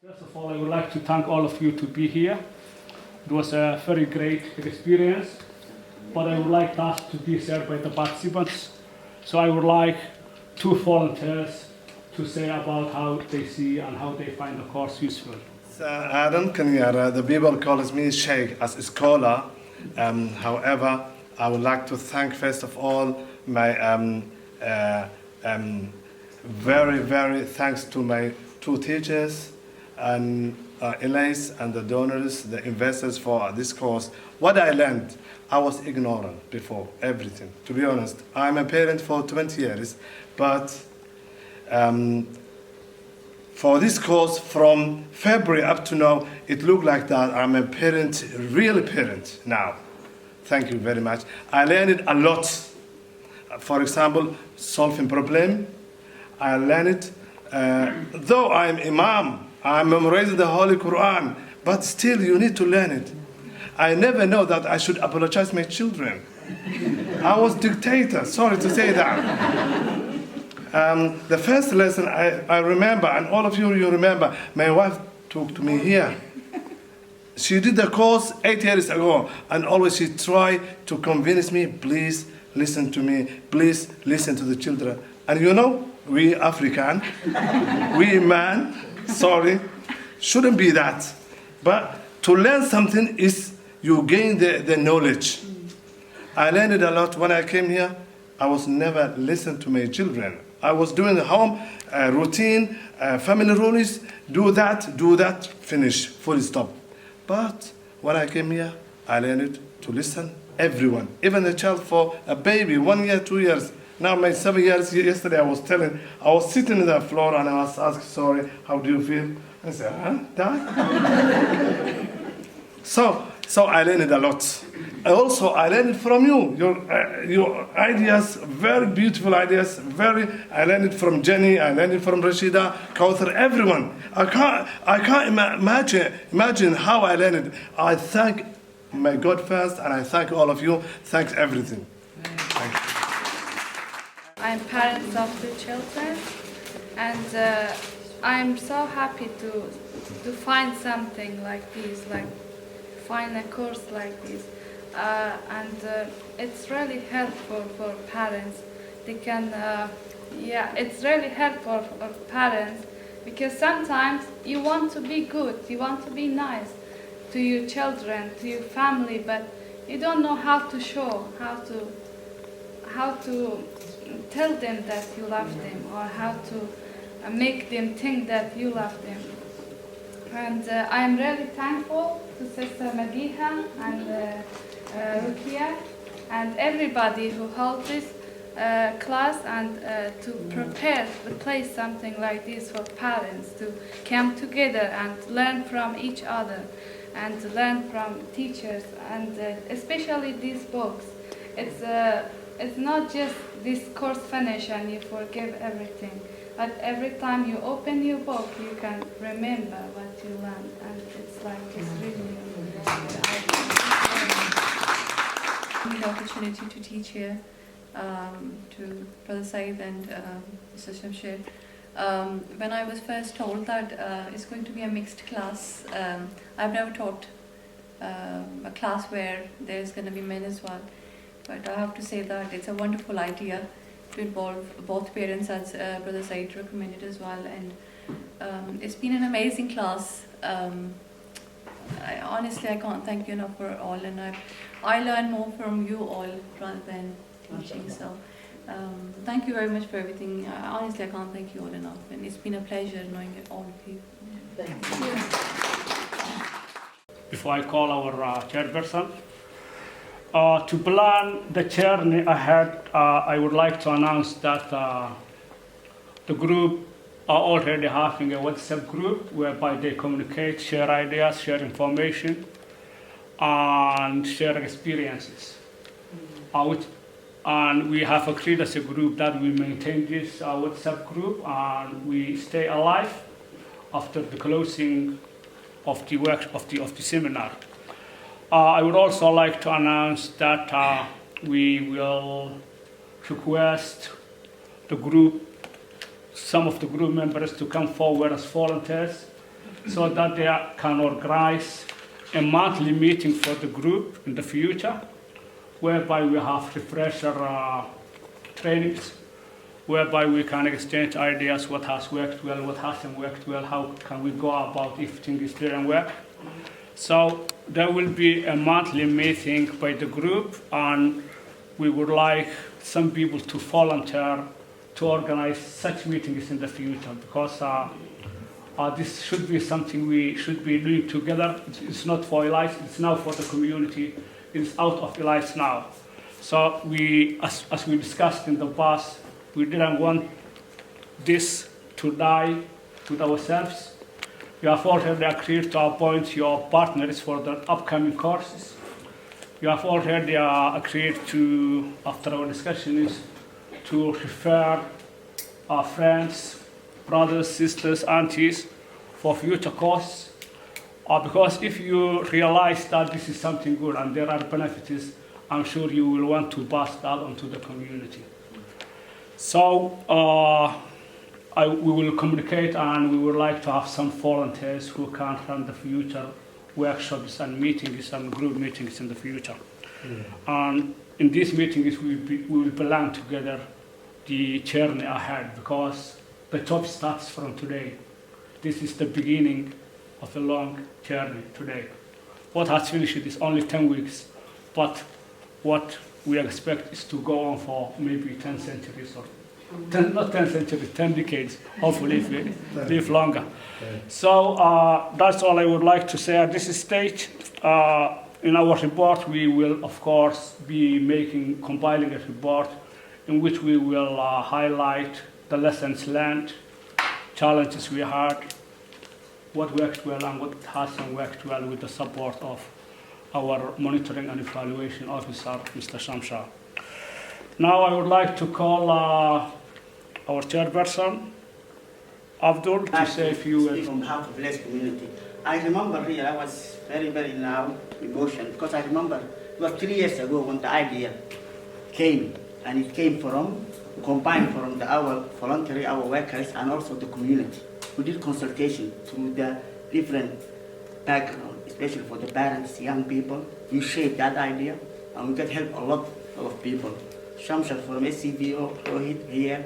First of all, I would like to thank all of you to be here. It was a very great experience, but I would like that to be shared by the participants. So I would like two volunteers to say about how they see and how they find the course useful. Adam Kanyara, the people calls me Sheikh as a scholar. However, I would like to thank first of all my very thanks to my two teachers and Ileys and the donors, the investors for this course. What I learned, I was ignorant before everything. To be honest, I'm a parent for 20 years, but for this course from February up to now, it looked like that I'm a parent, really parent now. Thank you very much. I learned a lot. For example, solving problem. I learned, though I'm imam, I'm memorizing the Holy Quran, but still you need to learn it. I never know that I should apologize to my children. I was dictator, sorry to say that. The first lesson I remember, and all of you remember, my wife took to me here. She did the course 8 years ago, and always she tried to convince me, please listen to me, please listen to the children. And you know, we African, we man, sorry, shouldn't be that. But to learn something is you gain the knowledge. I learned a lot when I came here. I was never listened to my children. I was doing the home routine, family rules, do that, finish, full stop. But when I came here, I learned to listen everyone, even a child for a baby, 1 year, 2 years. Now my 7 years, yesterday I was sitting on the floor and I was asked, sorry, how do you feel? I said, Dad? So I learned a lot. Also, I learned from you, your ideas, very beautiful ideas, I learned it from Jenny, I learned it from Rashida, Kauthar, everyone. I can't imagine how I learned it. I thank my God first, and I thank all of you. Thanks everything. Thank you. I'm parents of the children, and I'm so happy to find something like this, like find a course like this. It's really helpful for parents. They can, it's really helpful for parents because sometimes you want to be good, you want to be nice to your children, to your family, but you don't know how to show, how to tell them that you love them, or how to make them think that you love them. And I'm really thankful to Sister Madiha and Rukia and everybody who holds this class and to prepare to place something like this for parents to come together and learn from each other and to learn from teachers, and especially these books. It's not just this course finish and you forgive everything, but every time you open your book you can remember what you learned, and it's really the opportunity to teach here to Brother Said and Mr. Shamsher. When I was first told that it's going to be a mixed class, I've never taught a class where there's going to be men as well. But I have to say that it's a wonderful idea to involve both parents, as Brother Said recommended as well. And it's been an amazing class. Honestly, I can't thank you enough for all, and I learn more from you all rather than teaching. So thank you very much for everything. Honestly, I can't thank you all enough, and it's been a pleasure knowing all of you. Thank you. Before I call our chairperson, to plan the journey ahead, I would like to announce that the group are already having a WhatsApp group whereby they communicate, share ideas, share information, and share experiences. And we have agreed as a group that we maintain this WhatsApp group and we stay alive after the closing of the work of the seminar. I would also like to announce that we will request some of the group members to come forward as volunteers so that they can organize a monthly meeting for the group in the future, whereby we have refresher trainings, whereby we can exchange ideas, what has worked well, what hasn't worked well, how can we go about if things didn't work. So there will be a monthly meeting by the group, and we would like some people to volunteer to organize such meetings in the future, because this should be something we should be doing together. It's not for Ileys, it's now for the community. It's out of Ileys now. So we, as we discussed in the past, we didn't want this to die with ourselves. We have already agreed to appoint your partners for the upcoming courses. We have already agreed to, after our discussions, to refer our friends, brothers, sisters, aunties for future courses. Because if you realize that this is something good and there are benefits, I'm sure you will want to pass that on to the community. So we will communicate, and we would like to have some volunteers who can run the future workshops and meetings and group meetings in the future. And in these meetings, we will plan together the journey ahead, because the job starts from today. This is the beginning of a long journey today. What has finished is only 10 weeks, but what we expect is to go on for maybe 10 centuries or 10, not 10 centuries, 10 decades, hopefully if we live longer. So that's all I would like to say at this stage. In our report, we will, of course, be compiling a report in which we will highlight the lessons learned, challenges we had, what worked well and what hasn't worked well, with the support of our monitoring and evaluation officer, Mr. Shamshar. Now I would like to call our chairperson, Abdul, to say a few words. On behalf of the Ileys community. I remember here, I was very now emotional, because I remember it was 3 years ago when the idea came, and it came from, combined from our voluntary, our workers, and also the community. We did consultation to the different background, especially for the parents, young people. We shaped that idea, and we got help a lot of people. Shamshar from SCVO, Rohit here.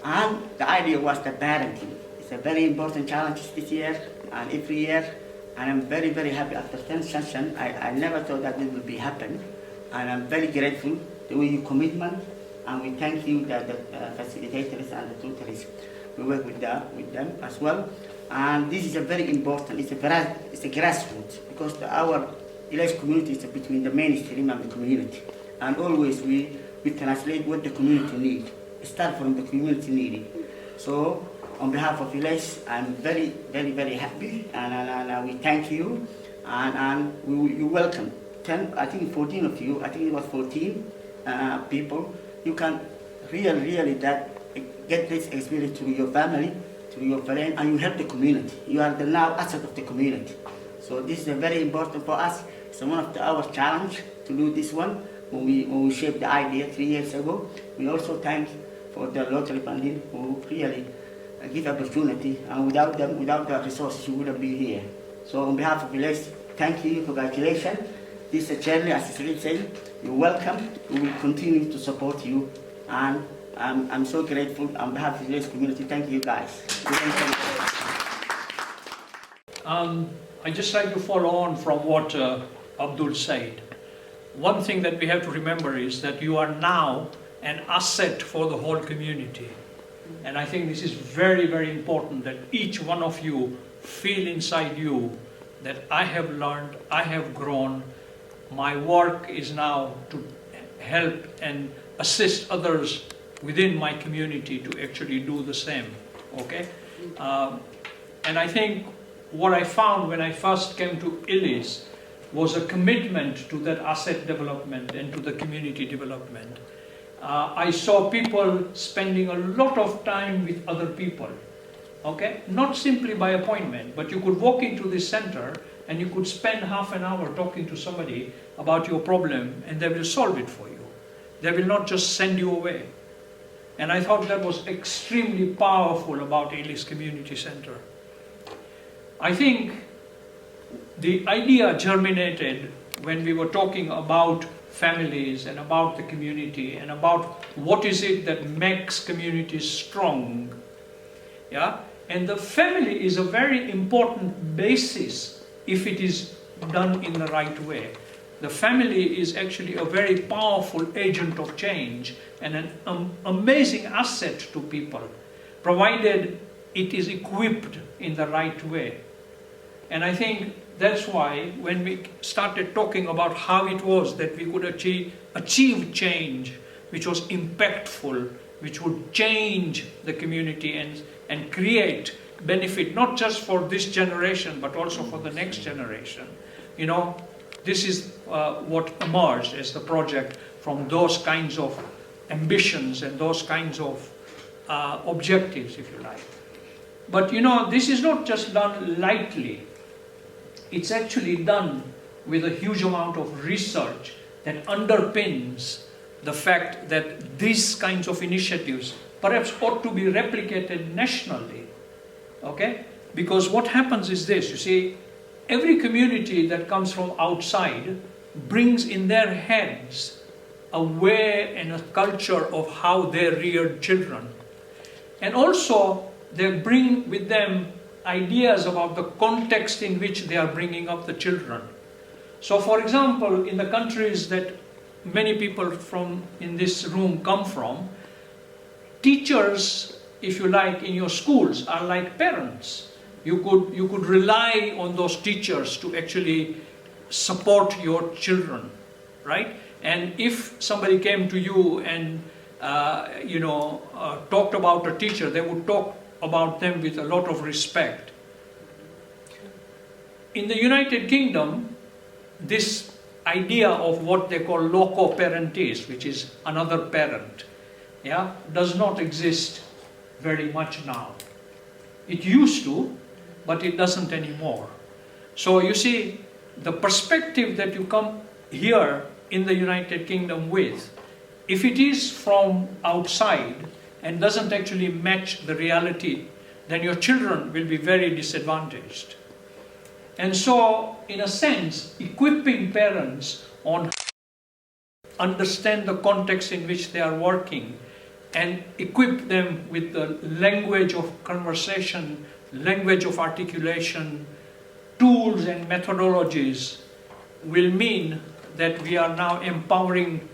And the idea was the parenting. It's a very important challenge this year and every year. And I'm very happy after 10 sessions. I never thought that it would be happen. And I'm very grateful to your commitment. And we thank you, the facilitators and the tutors. We work with them as well. And this is a very important, it's a grassroots, because our Ileys community is between the mainstream and the community. And always we translate what the community needs. Start from the community needing. So on behalf of Ileys, I'm very happy, and we thank you, and you welcome 10, I think 14 of you, I think it was 14 people. You can really get this experience to your family, to your friend, and you help the community. You are the now asset of the community. So this is very important for us. It's one of our challenge to do this one. When we shaped the idea 3 years ago, we also thank for the local funding who really give opportunity, and without them, without the resources, you wouldn't be here. So on behalf of Ileys, thank you, congratulations. This is a journey, as I said, you're welcome. We will continue to support you, and I'm so grateful on behalf of the Ileys community. Thank you guys. I just like to follow on from what Abdul said. One thing that we have to remember is that you are now an asset for the whole community. And I think this is very important, that each one of you feel inside you that I have learned, I have grown, my work is now to help and assist others within my community to actually do the same, okay? And I think what I found when I first came to Ileys was a commitment to that asset development and to the community development. I saw people spending a lot of time with other people, okay? Not simply by appointment, but you could walk into this center and you could spend half an hour talking to somebody about your problem, and they will solve it for you. They will not just send you away. And I thought that was extremely powerful about Ileys Community Center. I think the idea germinated when we were talking about families and about the community and about what is it that makes communities strong. Yeah? And the family is a very important basis if it is done in the right way. The family is actually a very powerful agent of change and an amazing asset to people, provided it is equipped in the right way. And I think that's why when we started talking about how it was that we could achieve change which was impactful, which would change the community and create benefit not just for this generation but also for the next generation. You know, this is what emerged as the project from those kinds of ambitions and those kinds of objectives, if you like. But you know, this is not just done lightly. It's actually done with a huge amount of research that underpins the fact that these kinds of initiatives perhaps ought to be replicated nationally. Okay? Because what happens is this, you see, every community that comes from outside brings in their heads a way and a culture of how they rear children. And also, they bring with them ideas about the context in which they are bringing up the children. So for example, in the countries that many people from in this room come from, teachers, if you like, in your schools are like parents. You could rely on those teachers to actually support your children, right? And if somebody came to you and talked about a teacher, they would talk about them with a lot of respect. In the United Kingdom, this idea of what they call loco parentis, which is another parent, yeah, does not exist very much now. It used to, but it doesn't anymore. So you see, the perspective that you come here in the United Kingdom with, if it is from outside and doesn't actually match the reality, then your children will be very disadvantaged. And so, in a sense, equipping parents on understand the context in which they are working and equip them with the language of conversation, language of articulation, tools and methodologies will mean that we are now empowering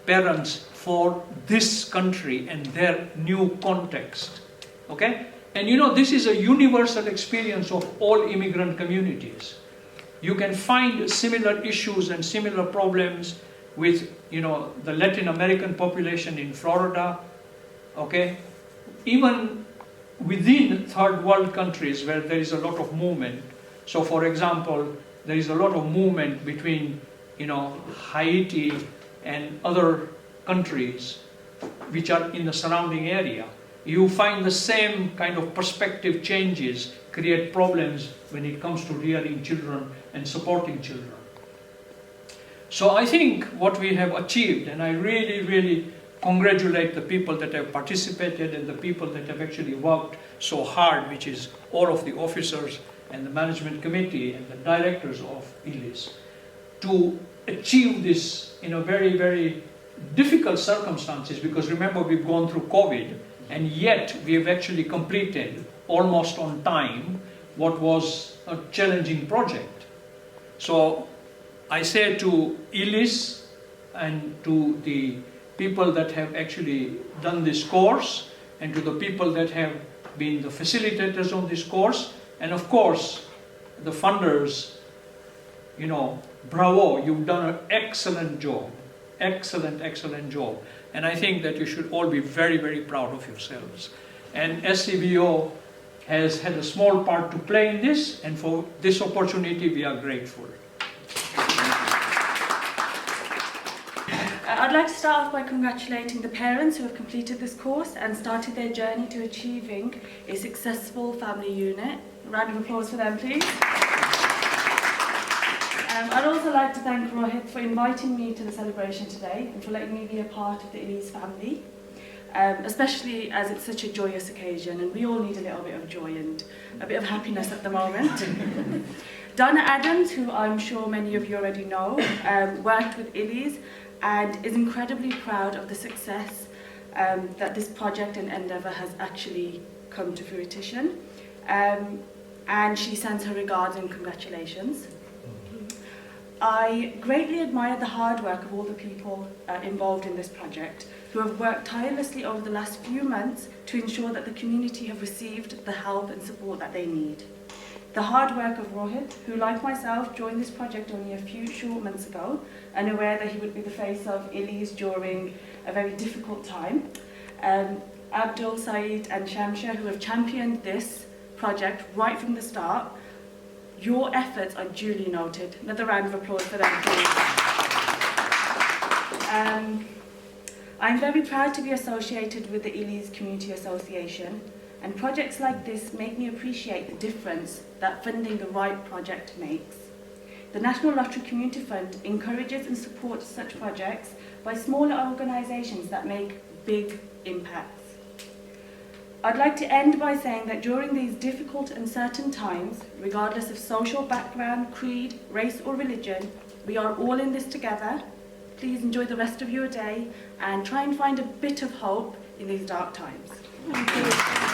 parents for this country and their new context. Okay? And you know, this is a universal experience of all immigrant communities. You can find similar issues and similar problems with, you know, the Latin American population in Florida, okay? Even within third world countries where there is a lot of movement. So for example, there is a lot of movement between, you know, Haiti and other countries which are in the surrounding area. You find the same kind of perspective changes create problems when it comes to rearing children and supporting children. So I think what we have achieved, and I really, really congratulate the people that have participated and the people that have actually worked so hard, which is all of the officers and the management committee and the directors of Ileys, to achieve this in a very, very difficult circumstances, because remember, we've gone through COVID, and yet we have actually completed almost on time what was a challenging project. So I say to Ileys and to the people that have actually done this course, and to the people that have been the facilitators on this course, and of course the funders, you know, bravo, you've done an excellent job. Excellent, excellent job. And I think that you should all be very, very proud of yourselves. And SCVO has had a small part to play in this, and for this opportunity we are grateful. I'd like to start off by congratulating the parents who have completed this course and started their journey to achieving a successful family unit. A round of applause for them, please. I'd also like to thank Rohit for inviting me to the celebration today and for letting me be a part of the Ileys family. especially as it's such a joyous occasion and we all need a little bit of joy and a bit of happiness at the moment. Donna Adams, who I'm sure many of you already know, worked with Ileys and is incredibly proud of the success that this project and endeavour has actually come to fruition. And she sends her regards and congratulations. I greatly admire the hard work of all the people involved in this project, who have worked tirelessly over the last few months to ensure that the community have received the help and support that they need. The hard work of Rohit, who like myself joined this project only a few short months ago, unaware that he would be the face of Ileys during a very difficult time. Abdul, Saeed and Shamsha, who have championed this project right from the start. Your efforts are duly noted. Another round of applause for them, please. I'm very proud to be associated with the Ileys Community Association, and projects like this make me appreciate the difference that funding the right project makes. The National Lottery Community Fund encourages and supports such projects by smaller organisations that make big impacts. I'd like to end by saying that during these difficult and uncertain times, regardless of social background, creed, race or religion, we are all in this together. Please enjoy the rest of your day and try and find a bit of hope in these dark times. Thank you.